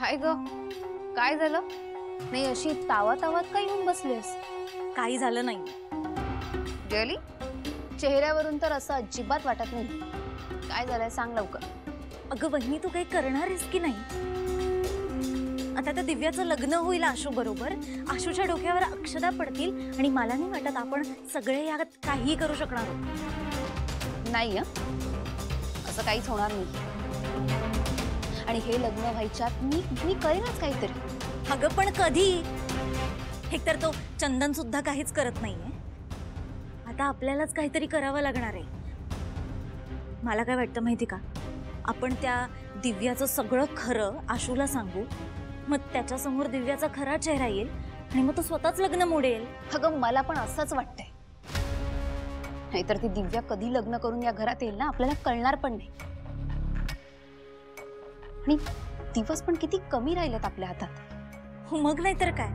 काय ग, काय झालं? नाही अशी तावातावात काय येऊन बसलीस? काही झालं नाही. रिअली? चेहऱ्यावरून तर असं अजिबात वाटत नाही. काय झालंय सांग लवकर. अगं वहिनी, तू काही करणार आहेस की नाही? आता त्या दिव्याचं लग्न होईल आशू बरोबर. आशूच्या डोक्यावर अक्षता पडतील आणि मला नाही वाटत आपण सगळे यात काहीही करू शकणार आहोत. नाही असं काहीच होणार नाही. आणि हे लग्न व्हायच्यात मी करेनच काहीतरी. अगं पण कधी? एकतर तो चंदन सुद्धा काहीच करत नाहीये. आता आपल्यालाच काहीतरी करावं लागणार आहे. मला काय वाटतं माहिती का, आपण त्या दिव्याचं सगळं खरं आशूला सांगू. मग त्याच्यासमोर दिव्याचा खरा चेहरा येईल आणि मग तो स्वतःच लग्न मोडेल. अगं मला पण असंच वाटतंय. नाहीतर ती दिव्या कधी लग्न करून या घरात येईल ना आपल्याला कळणार पण नाही. आणि दिवस पण किती कमी राहिलेत आपल्या हातात. मग नाही तर काय.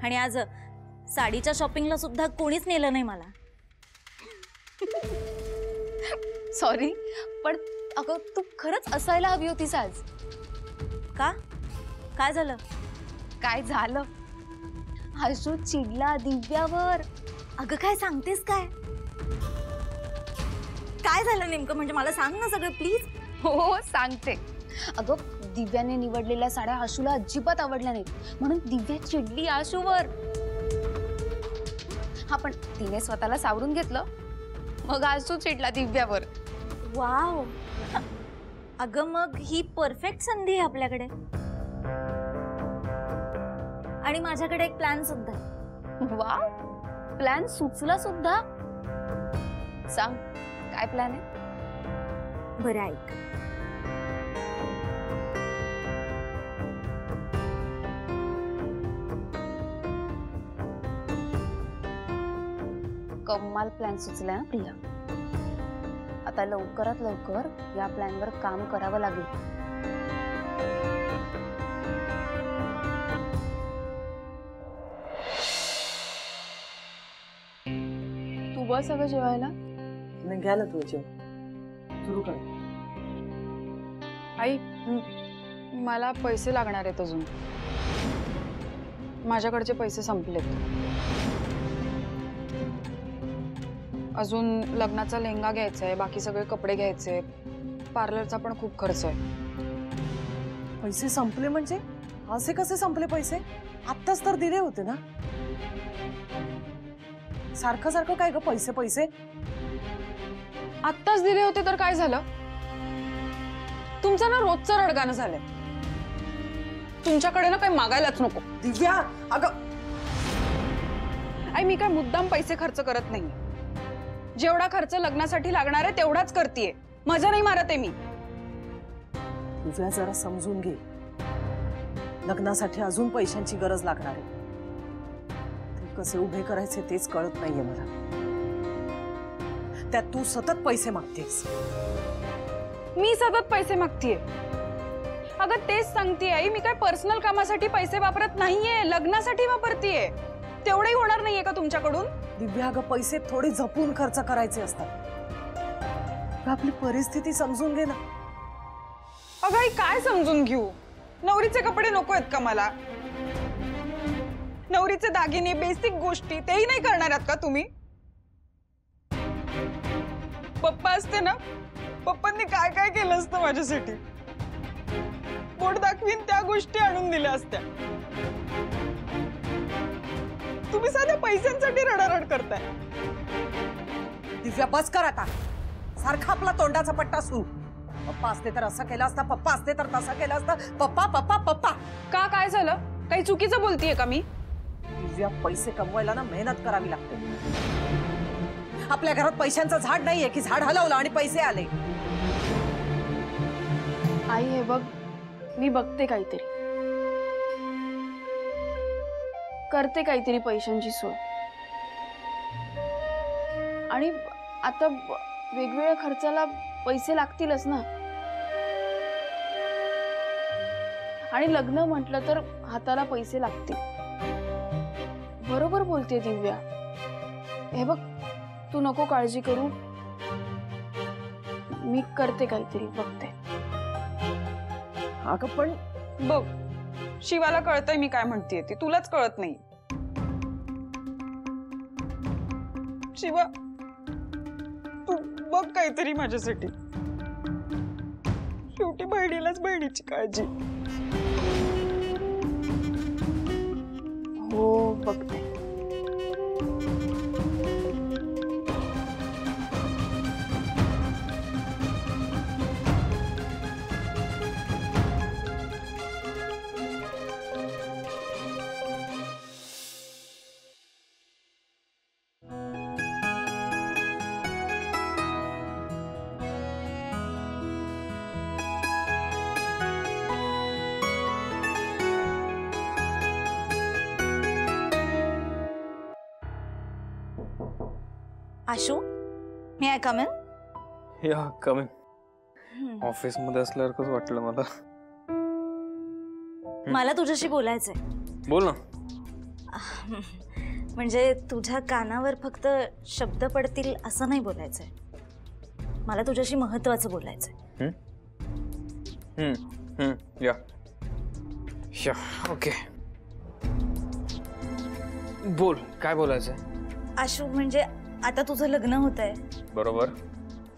आणि आज साडीच्या शॉपिंगला सुद्धा कोणीच नेलं नाही मला. सॉरी, पण अगं तू खरंच असायला हवी होतीस आज. का? काय झालं? काय झालं? आशू चिडला दिव्यावर. अगं काय सांगतेस काय? काय झालं नेमकं, म्हणजे मला सांग ना सगळं प्लीज. हो सांगते. अगं दिव्याने निवडलेल्या साड्या आशूला अजिबात आवडल्या नाहीत म्हणून दिव्या चिडली आशूवर. हा पण तिने स्वतःला सावरून घेतलं, मग आशू चिडला दिव्यावर. वाव. अगं मग ही परफेक्ट संधी आहे आपल्याकडे. आणि माझ्याकडे एक प्लॅन सुद्धा आहे. वा, प्लॅन सुचला सुद्धा. सांग काय प्लॅन आहे? बरं ऐक. कमाल प्लॅन सुचलाय ना प्रिया. आता लवकरात लवकर या प्लॅनवर काम करावं लागेल. तू बस सगळं जेवायला. नाही घ्या ना तुझे सुरू कर. आई, मला पैसे लागणार आहेत अजून. माझ्याकडचे पैसे संपलेत. अजून लग्नाचा लेहंगा घ्यायचा आहे, बाकी सगळे कपडे घ्यायचे, पार्लरचा पण खूप खर्च आहे. पैसे संपले म्हणजे? असे कसे संपले पैसे? आत्ताच तर दिले होते ना. सारखं सारखं काय ग पैसे पैसे? आत्ताच दिले होते तर काय झालं? तुमचं ना रोजचं रडगाणं झालंय. तुमच्याकडे ना काही मागायलाच नको. दिव्या अगं, आई मी काय मुद्दाम पैसे खर्च करत नाही. जेवढा खर्च लग्नासाठी लागणार आहे तेवढाच करतेय. मजा नाही मारत आहे मी. दिव्या जरा समजून घे. लग्नासाठी अजून पैशांची गरज लागणार आहे. ते कसे उभे करायचे तेच कळत नाहीये मला. त्यात तू सतत पैसे मागतेस. मी सतत पैसे मागतेय? अगं तेच सांगतेय आई, मी काय पर्सनल कामासाठी पैसे वापरत नाहीये, लग्नासाठी वापरतेय. तेवढंही होणार नाहीये का तुमच्याकडून? दिव्या अगं, पैसे थोडे जपून खर्च करायचे असतात. आपली परिस्थिती समजून घे ना. अगं आई काय समजून घेऊ? नवरीचे कपडे नको आहेत का मला? नवरीचे दागिने, बेसिक गोष्टी तेही नाही करणार आहात का तुम्ही? पप्पा असते ना, पप्पांनी काय काय केलं असतं माझ्यासाठी. बोट दाखवीन त्या गोष्टी आणून दिल्या असत्या. तुम्ही साध्या पैशांसाठी रडारड करताय. दिव्या बस कर आता. सारखा आपला तोंडाचा पट्टा सुरू. पप्पा असते तर असं केलं असतं, पप्पा असते तर तसं केलं असतं. पप्पा पप्पा पप्पा. का काय झालं? काही चुकीचं बोलतीये का मी? दिव्या, पैसे कमवायला ना मेहनत करावी लागते. आपल्या घरात पैशांचं झाड नाहीये की झाड हलवलं आणि पैसे आले. आई हे बघ, मी बघते काहीतरी, करते काहीतरी पैशांची सोय. आणि आता वेगवेगळ्या खर्चाला पैसे लागतीलच ना. आणि लग्न म्हटलं तर हाताला पैसे लागतील. बरोबर बोलते दिव्या. हे बघ, तू नको काळजी करू, मी करते काहीतरी, बघते. अगं पण बघ, शिवाला कळतंय मी काय म्हणतेय ती, तुलाच कळत नाही. शिवा, तू बघ काहीतरी माझ्यासाठी. शेवटी बहिणीलाच बहिणीची काळजी. हो बघते. आशू, मी आय कम इन? या कमिंग. ऑफिस मध्ये असल्यासारखंच वाटलं मला. मला तुझ्याशी बोलायचंय. बोल ना. म्हणजे तुझ्या कानावर फक्त शब्द पडतील असं नाही बोलायचंय. मला तुझ्याशी महत्वाचं बोलायचंय. या या ओके. बोल, काय बोलायचंय? आशू, म्हणजे आता तुझं लग्न होतंय. बरोबर.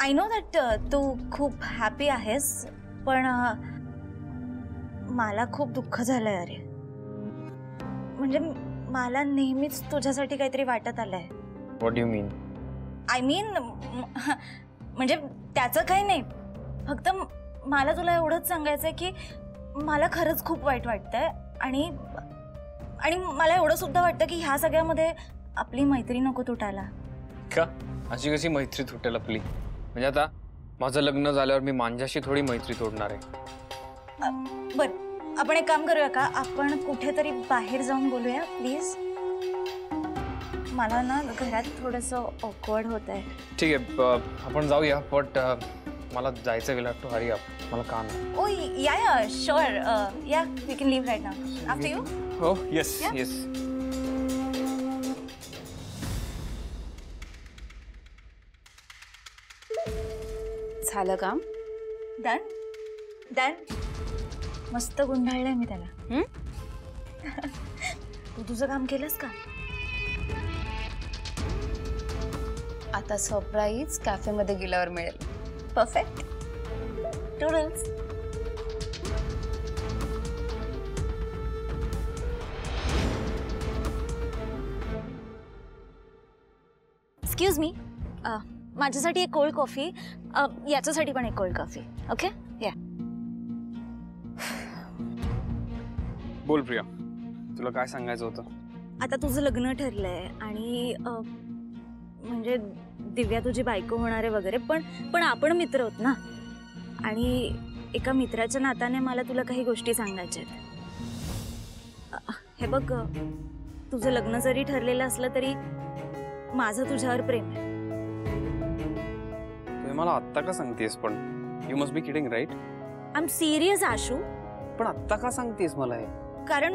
आय नो दॅट तू खूप हॅपी आहेस, पण मला खूप दुःख झालंय अरे. म्हणजे मला नेहमीच तुझ्यासाठी काहीतरी वाटत आलंय. What you mean? I mean म्हणजे त्याचं काही नाही, फक्त मला तुला एवढंच सांगायचंय की मला खरंच खूप वाईट वाटतंय. आणि आणि मला एवढं सुद्धा वाटतं की ह्या सगळ्यामध्ये आपली मैत्री नको तुटायला. का? अशी कशी मैत्री तुटेल आपली? म्हणजे आता माझं लग्न झाल्यावर मी माझ्याशी थोडी मैत्री तोडणार आहे. बरं, आपण एक काम करूया का, आपण कुठेतरी बाहेर जाऊन बोलूया प्लीज. मला ना घरात थोडंसं ऑकवर्ड होत आहे. ठीक आहे, आपण जाऊया, बट मला जायचं गेलं टू हरी अप, मला काम आहे. ओ yeah sure, yeah we can leave right now. After you. हो येस येस. झालं काम? Done done. मस्त गुंडाळलंय मी त्याला. तू तुझं काम केलंस का? आता सरप्राईज कॅफेमध्ये गेल्यावर मिळेल. परफेक्ट. टूडल्स. एक्सक्यूज मी, माझ्यासाठी एक कोल्ड कॉफी, याच्यासाठी पण एक कोल्ड कॉफी. ओके या. बोल प्रिया, तुला काय सांगायचं होतं? आता तुझं लग्न ठरलंय आणि म्हणजे दिव्या तुझी बायको होणार आहे वगैरे, पण आपण मित्र आहोत ना. आणि एका मित्राच्या नात्याने मला तुला काही गोष्टी सांगायच्या आहेत. हे बघ, तुझं लग्न जरी ठरलेलं असलं तरी माझं तुझ्यावर प्रेम आहे. मला आत्ता का सांगतेस? पण you must be kidding right? I am serious Ashu. पण आत्ता का सांगतेस मला हे? कारण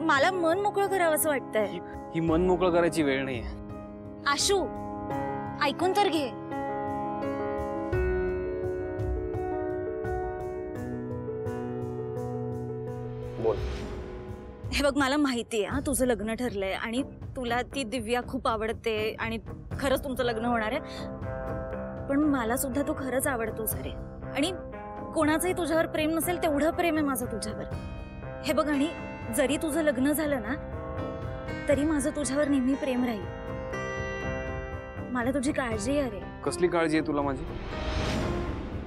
मला मन मोकळं करावं असं वाटतंय. ही मन मोकळं करायची वेळ नाही आहे. आशू, ऐकून तर घे. बोल. हे बघ, मला माहिती आहे तुझं लग्न ठरलंय आणि तुला ती दिव्या खूप आवडते आणि खरंच तुमचं लग्न होणार आहे. पण मला सुद्धा तू खरंच आवडतोस अरे. आणि कोणाचंही तुझ्यावर प्रेम नसेल तेवढं प्रेम आहे माझं तुझ्यावर. हे बघ, आणि जरी तुझं लग्न झालं ना तरी माझं तुझ्यावर नेहमी प्रेम राहील. मला तुझी काळजी आहे रे. कसली काळजी आहे तुला माझी?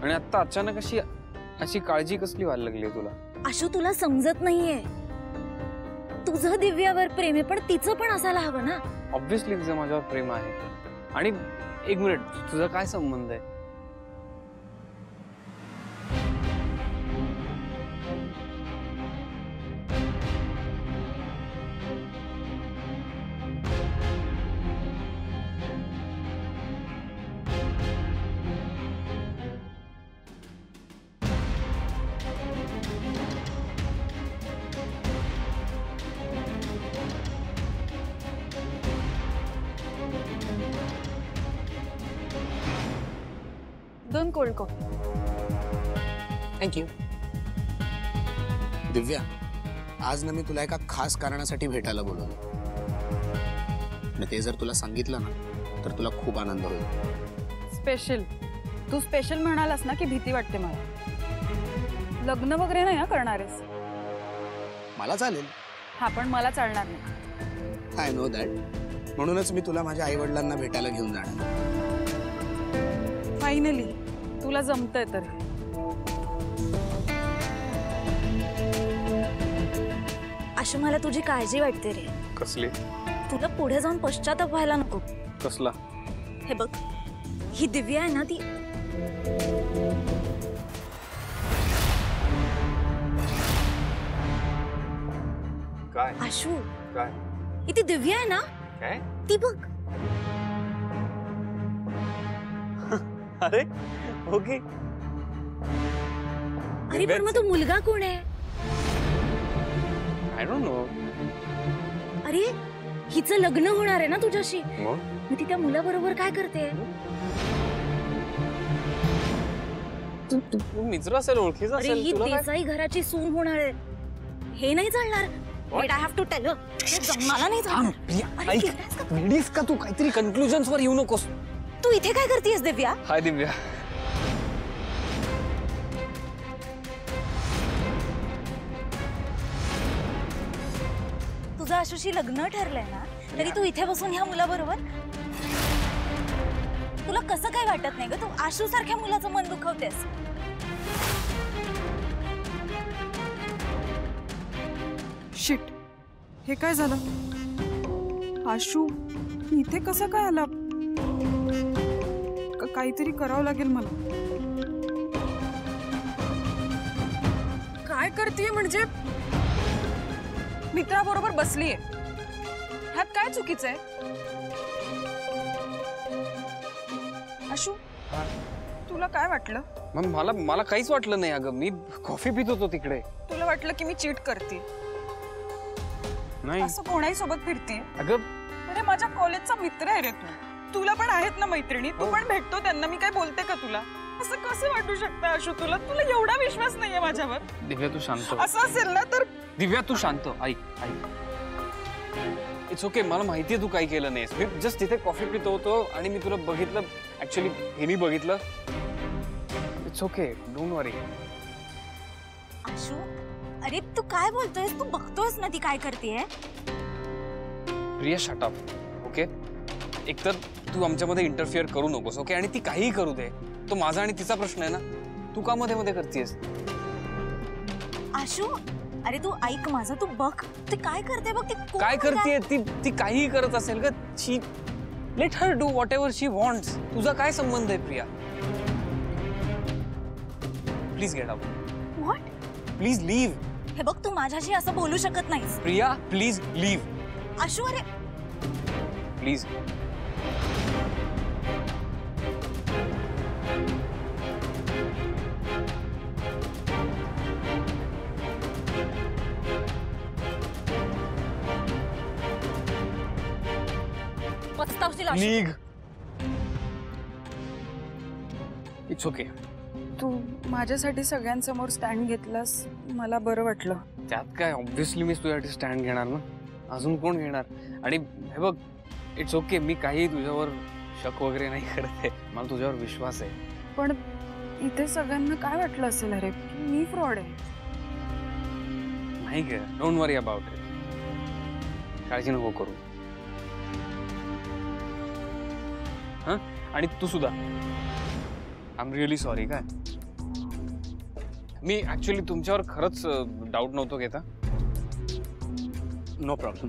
आणि आता अचानक अशी काळजी कसली व्हायला लागली तुला? आशू, तुला समजत नाहीये. तुझं दिव्यावर प्रेम आहे पण तिचं पण असायला हवं ना. ऑब्व्हियसली तिचं माझ्यावर प्रेम आहे. आणि एक मिनिट, तुझा काय संबंध आहे? दोन कोल्ड कॉफी. थँक्यू. दिव्या, आज ना मी तुला एका खास कारणासाठी भेटायला बोलवलं आणि ते जर तुला सांगितलं ना तर तुला खूप आनंद होईल. स्पेशल? तू स्पेशल म्हणालास ना की भीती वाटते मला. लग्न वगैरे नाही ना करणारेस? मला चालेल. हा, पण मला चालणार नाही. I know that. म्हणूनच मी तुला माझ्या आई वडिलांना भेटायला घेऊन जाणार. फायनली तुला जमतंय तर. आशू, मला तुझी काळजी वाटते रे. कसली? तुला पुढे जाऊन पश्चाताप व्हायला नको. कसला? हे बघ, ही दिव्या आहे ना, ती काय? आशू, काय? ही ती दिव्या आहे ना, काय? ती बघ. अरे ओके. अरे पण मग तो मुलगा कोण आहे? I don't know. अरे हिचं लग्न होणार आहे ना तुझ्याशी, मग मग ती त्या मुलाबरोबर काय करते? तू मित्र असेल, ओळखीचा अरे असेल. ही तुला काय? देसाई घराची सून होणार आहे. हे नाही चालणार. Wait, I have to tell. मला नाही चालणार. अरे, केलंस का? वेडीस का तू? काहीतरी कन्क्लुजन्स वर येऊ नकोस. तू इथे काय करतेस दिव्या? हाय दिव्या. तुझं आशूशी लग्न ठरलंय ना, तरी तू इथे बसून ह्या मुलाबरोबर? तुला कसं काय वाटत नाही ग? तू आशू सारख्या मुलाचं मन दुखवतेस. शिट, हे काय झालं? आशू इथे कसं काय आला? काहीतरी करावं लागेल मला. काय करतेय म्हणजे? मित्राबरोबर बसलीये, ह्यात काय चुकीचं आहे? आशू, तुला काय वाटलं? मग मला काहीच वाटलं नाही अगं. मी कॉफी पित होतो तिकडे. तुला वाटलं की मी चीट करते? नाही असं कोणाही सोबत फिरते? अगं. अरे माझ्या कॉलेजचा मित्र आहे रे तू. तुला पण आहेत ना मैत्रिणी, तू पण भेटतो त्यांना. मी काय बोलते का तुला? असं कसं वाटू शकतं आशू तुला? तुला एवढा विश्वास नाहीये माझ्यावर? दिव्या तू शांत. असं असेल ना तर. दिव्या तू शांत. ऐक. It's okay. मला माहितीये तू काही केलं नाहीस. मी जस्ट तिथे कॉफी पितो होतो आणि मी तुला बघितलं. ऍक्च्युली हे बघितलं. इट्स ओके, डोंट वरी. आशू, अरे तू काय बोलतोयस? तू बघतोयस ना ती काय करतेय? Priya, shut up. ओके. एकतर तू आमच्यामध्ये इंटरफिअर करू नकोस. ओके. आणि ती काहीही करू दे, तो माझा आणि तिचा प्रश्न आहे ना. तू का मध्ये मध्ये करतेस? आशू, अरे तू ऐक माझं. तू बघ ती काय करते. बघ ती काय करतेय. ती काहीही करत असेल ग. शी let her do what ever she wants. तुझा काय संबंध आहे Priya? Please get out. What? Please leave. हे बघ, तू माझ्याशी असं बोलू शकत नाहीस. Priya please leave. आशू, अरे प्लीज. पस्तावशील आशू. निघ. It's okay. तू माझ्यासाठी सगळ्यांसमोर स्टँड घेतलास, मला बरं वाटलं. त्यात काय, ऑब्व्हियसली मी तुझ्यासाठी स्टँड घेणार ना. अजून कोण घेणार? आणि हे बघ, इट्स ओके. मी काही तुझ्यावर शक वगैरे नाही करते. मला तुझ्यावर विश्वास आहे. पण इथे सगळ्यांना काय वाटलं असेल अरे मी फ्रॉड आहे? नाही ग, डोंट वरी अबाउट इट. काळजी नको करू. हा, आणि तू सुद्धा. I am really sorry. काय, मी ऍक्च्युली तुमच्यावर खरंच डाऊट नव्हतो घेता. No problem.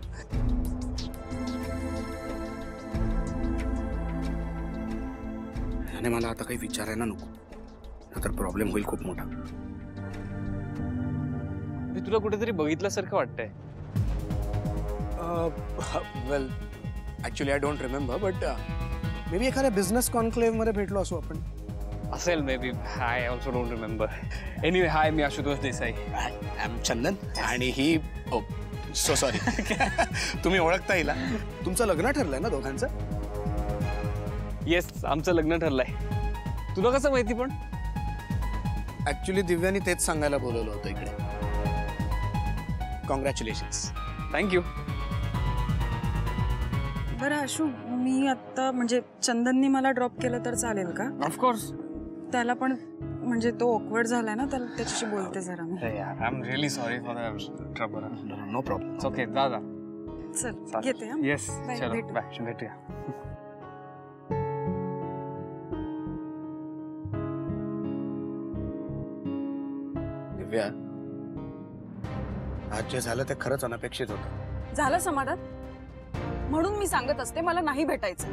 आणि मला आता काही विचारायला नको, नाहीतर प्रॉब्लेम होईल खूप मोठा. मी तुला कुठेतरी बघितल्यासारखं वाटतंय. Well, actually I don't remember, but maybe एखाद्या बिझनेस कॉन्क्लेव्ह मध्ये भेटलो असू आपण. असेल maybe. I also don't remember. Anyway, hi, मी आशुतोष देसाई. I am Chandan. आणि ही, ओ सो सॉरी. तुम्ही ओळखता हिला. तुमचं लग्न ठरलंय ना दोघांचं? येस, आमचं लग्न ठरलंय. तुला कसं माहिती? पण ऍक्च्युली दिव्यानी तेच सांगायला बोलवलं होतं इकडे. कॉंग्रॅच्युलेशन्स. थँक्यू. बरं आशू, मी आता म्हणजे चंदननी मला ड्रॉप केलं तर चालेल का? ऑफकोर्स. त्याला पण म्हणजे तो ऑकवर्ड झालाय ना, त्याच्याशी बोलते जरा मी. यार I am really sorry for the trouble. No problem. It's okay. जा. चल घेते हा. येस. Bye, चलो भेटू. बाय. भेटूया. दिव्या, आज जे झालं ते खरंच अनपेक्षित होतं. झालं समाधान? म्हणून मी सांगत असते मला नाही भेटायचं.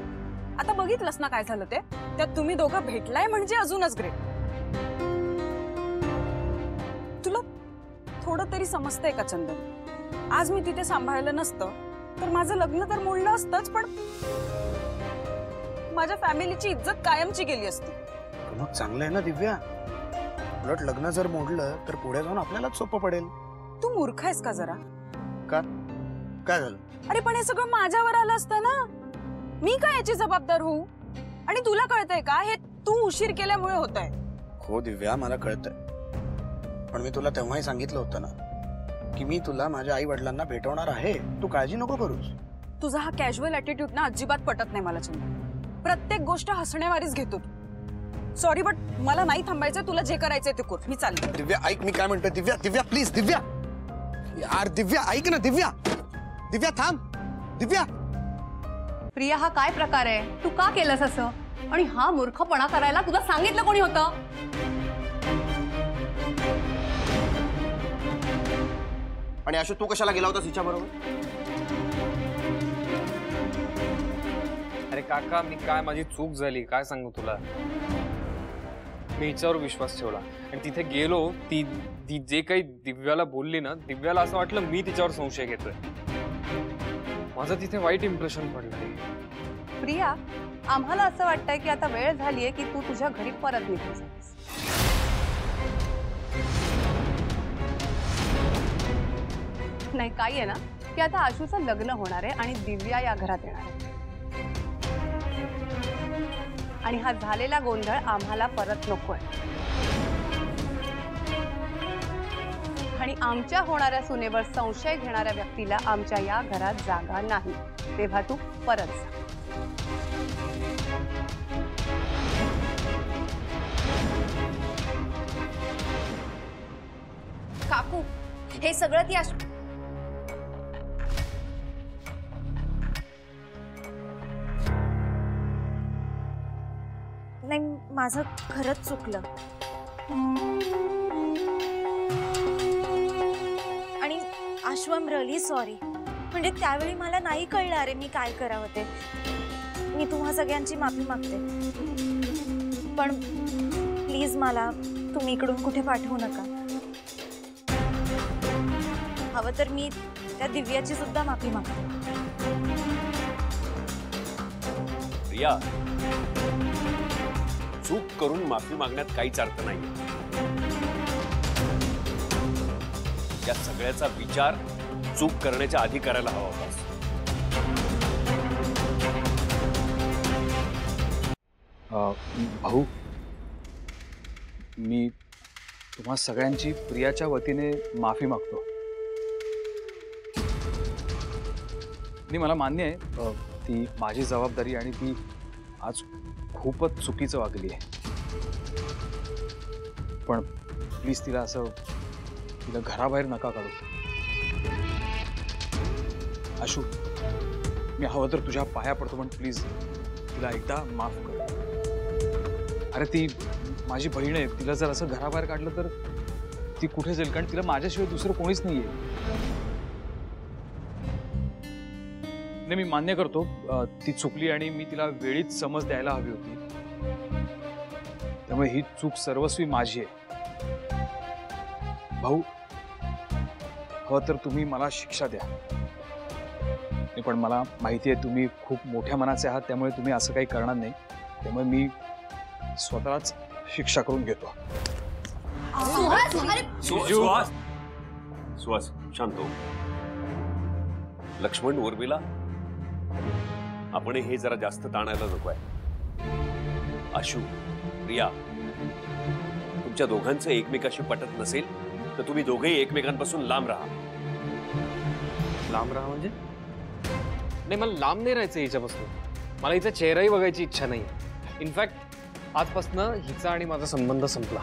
आता बघितलंस ना काय झालं ते. त्यात तुम्ही दोघं भेटलाय म्हणजे अजूनच ग्रेट. तुला थोडं तरी समजतंय का चंदन? आज मी तिथे सांभाळलं नसतं तर माझं लग्न तर मोडलं असतंच, पण माझ्या फॅमिलीची इज्जत कायमची गेली असती. मग चांगलं आहे ना दिव्या. उलट लग्न जर मोडलं तर पुढे जाऊन आपल्यालाच सोपं पडेल. तू मूर्ख आहेस का जरा? का? काय झालं? अरे पण हे सगळं माझ्यावर आलं असतं ना. मी काय याची जबाबदार होऊ? आणि तुला कळतंय का हे तू उशीर केल्यामुळे होतंय? हो दिव्या, मला कळतंय. पण मी तुला तेव्हाही सांगितलं होतं ना की मी तुला माझ्या आई वडिलांना भेटवणार आहे. तू काळजी नको करूस. तुझा हा कॅज्युअल ॲटिट्यूड ना अजिबात पटत नाही मला चंदन. प्रत्येक गोष्ट हसण्यावारीच घेतो तू. सॉरी बट मला नाही थांबायचं. तुला जे करायचंय ते कर. मी चालले. दिव्या ऐक मी काय म्हणतोय. दिव्या दिव्या प्लीज. दिव्या यार, दिव्या ऐक ना. दिव्या दिव्या थांब. दिव्या. प्रिया, हा काय प्रकार आहे? तू का केलंस असं? आणि हा मूर्खपणा करायला तुला सांगितलं कोणी होतं? आणि आशू तू कशाला गेला होतास हिच्या बरोबर? अरे काका, मी काय, माझी चूक झाली. काय सांगू तुला. मी हिच्यावर विश्वास ठेवला आणि तिथे गेलो. ती जे काही दिव्याला बोलली ना, दिव्याला असं वाटलं मी तिच्यावर संशय घेतोय. माझं तिथे वाईट इम्प्रेशन पडलं. प्रिया, आम्हाला असं वाटतंय की आता वेळ झालीये की तू तुझ्या घरी परत निघून जास. नाही, काय आहे ना की आता आशूचं लग्न होणार आहे आणि दिव्या या घरात येणार आहे. आणि हा झालेला गोंधळ आम्हाला परत नकोय. आणि आमच्या होणाऱ्या सुनेवर संशय घेणाऱ्या व्यक्तीला आमच्या या घरात जागा नाही. तेव्हा तू परत जा. काकू, हे सगळं ती नाही, माझं खरंच चुकलं. आणि Ashu, I am really sorry. म्हणजे त्यावेळी मला नाही कळलं अरे मी काय करावं ते. मी तुम्हा सगळ्यांची माफी मागते. पण प्लीज मला तुम्ही इकडून कुठे पाठवू नका. हवं तर मी त्या दिव्याची सुद्धा माफी मागते. प्रिया, चूक करून माफी मागण्यात काहीच अर्थ नाही. या सगळ्याचा विचार चूक करण्याच्या आधी करायला हवा होता. भाऊ, मी तुम्हा सगळ्यांची प्रियाच्या वतीने माफी मागतो. मला मान्य आहे ती माझी जबाबदारी आणि ती आज खूपच चुकीचं वागली आहे. पण प्लीज तिला घराबाहेर नका काढू. आशू, मी हवं तर तुझ्या पाया पडतो, पण प्लीज तिला एकदा माफ कर. अरे ती माझी बहीण आहे. तिला जर असं घराबाहेर काढलं तर ती कुठे जाईल? कारण तिला माझ्याशिवाय दुसरं कोणीच नाहीये. मी मान्य करतो ती चुकली आणि मी तिला वेळीच समज द्यायला हवी होती. त्यामुळे ही चूक सर्वस्वी माझी आहे. भाऊ, हवं तर तुम्ही मला शिक्षा द्या. पण मला माहिती आहे तुम्ही खूप मोठ्या मनाचे आहात, त्यामुळे तुम्ही असं काही करणार नाही. त्यामुळे मी स्वतःच शिक्षा करून घेतो. सुहास, शांत हो. लक्ष्मण, उर्मिला, आपण हे जरा जास्त ताणायला नको आहे. आशू, प्रिया, तुमच्या दोघांचं एकमेकाशी पटत नसेल तर तुम्ही दोघेही एकमेकांपासून लांब राहा. लांब राहा म्हणजे? नाही, मला लांब नाही राहायचं हिच्यापासून. मला हिचा चेहराही बघायची इच्छा नाही. इनफॅक्ट आजपासून हिचा आणि माझा संबंध संपला.